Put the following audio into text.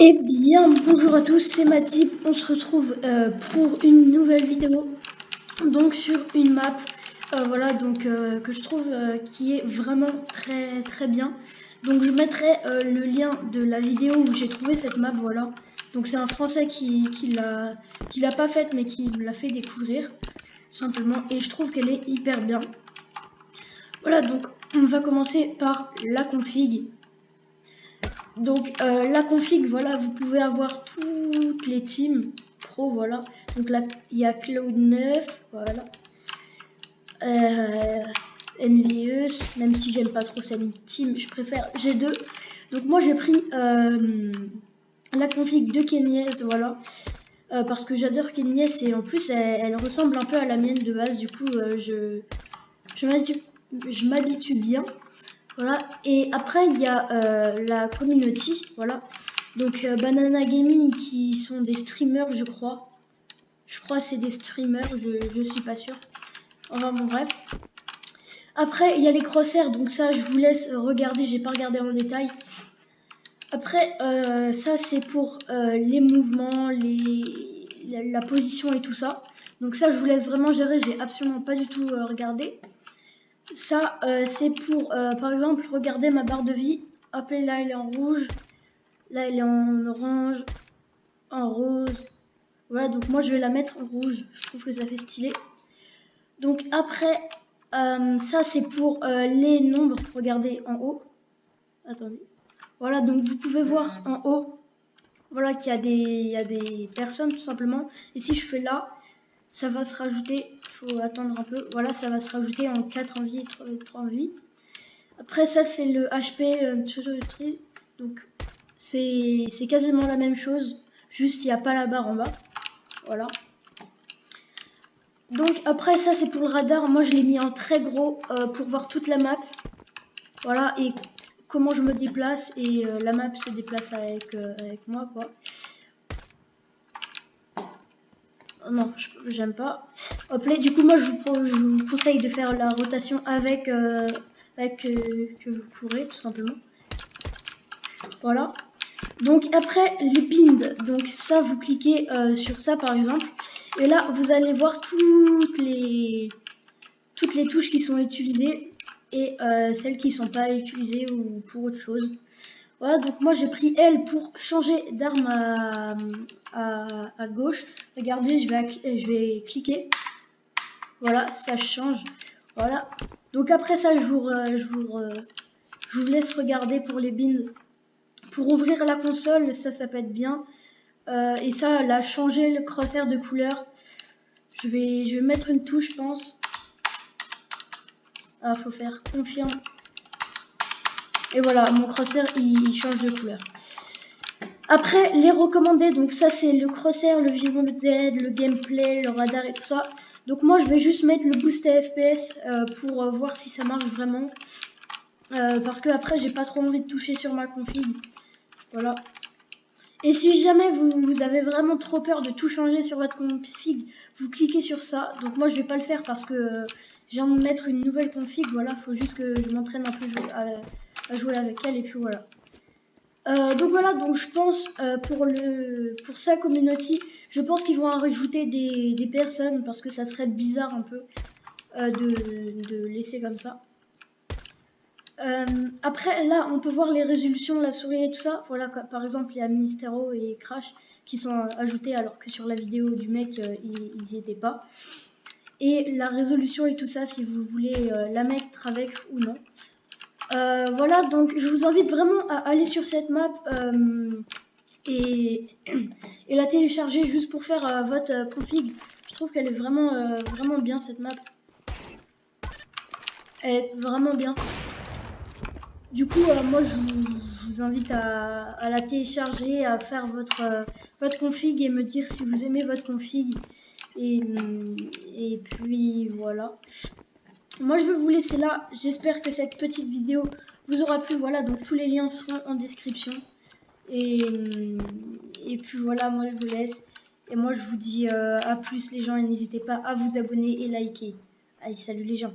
Eh bien, bonjour à tous, c'est Matip. On se retrouve pour une nouvelle vidéo, donc sur une map, voilà, donc que je trouve qui est vraiment très bien. Donc je mettrai le lien de la vidéo où j'ai trouvé cette map, voilà. Donc c'est un Français qui l'a pas faite, mais qui me l'a fait découvrir, simplement. Et je trouve qu'elle est hyper bien. Voilà, donc on va commencer par la config. Donc la config, voilà, vous pouvez avoir toutes les teams pro, voilà. Donc là, il y a Cloud9, voilà. Envious, même si j'aime pas trop cette team, je préfère G2. Donc moi j'ai pris la config de Kenyes, voilà. Parce que j'adore Kenyes et en plus elle ressemble un peu à la mienne de base, du coup je m'habitue bien. Voilà, et après il y a la community, voilà. Donc Banana Gaming qui sont des streamers, je crois. Je crois c'est des streamers, je suis pas sûre. Enfin bon bref. Après il y a les crosshairs, donc ça je vous laisse regarder, j'ai pas regardé en détail. Après ça c'est pour les mouvements, la position et tout ça. Donc ça je vous laisse vraiment gérer, j'ai absolument pas du tout regardé. Ça c'est pour par exemple regarder ma barre de vie. Hop là elle est en rouge, là elle est en orange, en rose. Voilà, donc moi je vais la mettre en rouge, je trouve que ça fait stylé. Donc après ça c'est pour les nombres, regardez en haut. Attendez. Voilà, donc vous pouvez voir en haut, voilà qu'il y a des personnes tout simplement. Et si je fais là, ça va se rajouter, faut attendre un peu. Voilà, ça va se rajouter en 4 en vie et 3 en vie. Après ça c'est le HP, donc c'est quasiment la même chose, juste il n'y a pas la barre en bas. Voilà. Donc après ça c'est pour le radar, moi je l'ai mis en très gros pour voir toute la map. Voilà, et comment je me déplace et la map se déplace avec moi quoi. Non, j'aime pas. Hop là, du coup moi je vous conseille de faire la rotation avec que vous pourrez tout simplement. Voilà. Donc après les pins, donc ça vous cliquez sur ça par exemple. Et là vous allez voir toutes les touches qui sont utilisées et celles qui sont pas utilisées ou pour autre chose. Voilà, donc moi j'ai pris L pour changer d'arme à gauche. Regardez, je vais cliquer. Voilà, ça change. Voilà. Donc après ça, je vous laisse regarder pour les bins. Pour ouvrir la console, ça peut être bien. Et ça, là, changer le crosshair de couleur. Je vais mettre une touche, je pense. Ah, faut faire confiant. Et voilà, mon crosshair il change de couleur. Après, les recommandés, donc ça c'est le crosshair, le view mode, le gameplay, le radar et tout ça. Donc moi je vais juste mettre le boost à FPS pour voir si ça marche vraiment. Parce que après j'ai pas trop envie de toucher sur ma config. Voilà. Et si jamais vous avez vraiment trop peur de tout changer sur votre config, vous cliquez sur ça. Donc moi je vais pas le faire parce que j'ai envie de mettre une nouvelle config. Voilà, faut juste que je m'entraîne un peu à jouer avec elle et puis voilà. Donc voilà, donc je pense pour sa community, je pense qu'ils vont en rajouter des personnes parce que ça serait bizarre un peu de laisser comme ça. Après là on peut voir les résolutions, la souris et tout ça. Voilà, par exemple il y a Ministero et Crash qui sont ajoutés alors que sur la vidéo du mec ils y étaient pas. Et la résolution et tout ça si vous voulez la mettre avec ou non. Voilà, donc je vous invite vraiment à aller sur cette map et la télécharger juste pour faire votre config. Je trouve qu'elle est vraiment bien cette map. Elle est vraiment bien. Du coup, moi je vous invite à la télécharger, à faire votre config et me dire si vous aimez votre config. Et puis voilà. Moi je vais vous laisser là, j'espère que cette petite vidéo vous aura plu. Voilà, donc tous les liens seront en description. Et puis voilà, moi je vous laisse. Et moi je vous dis à plus les gens et n'hésitez pas à vous abonner et liker. Allez, salut les gens.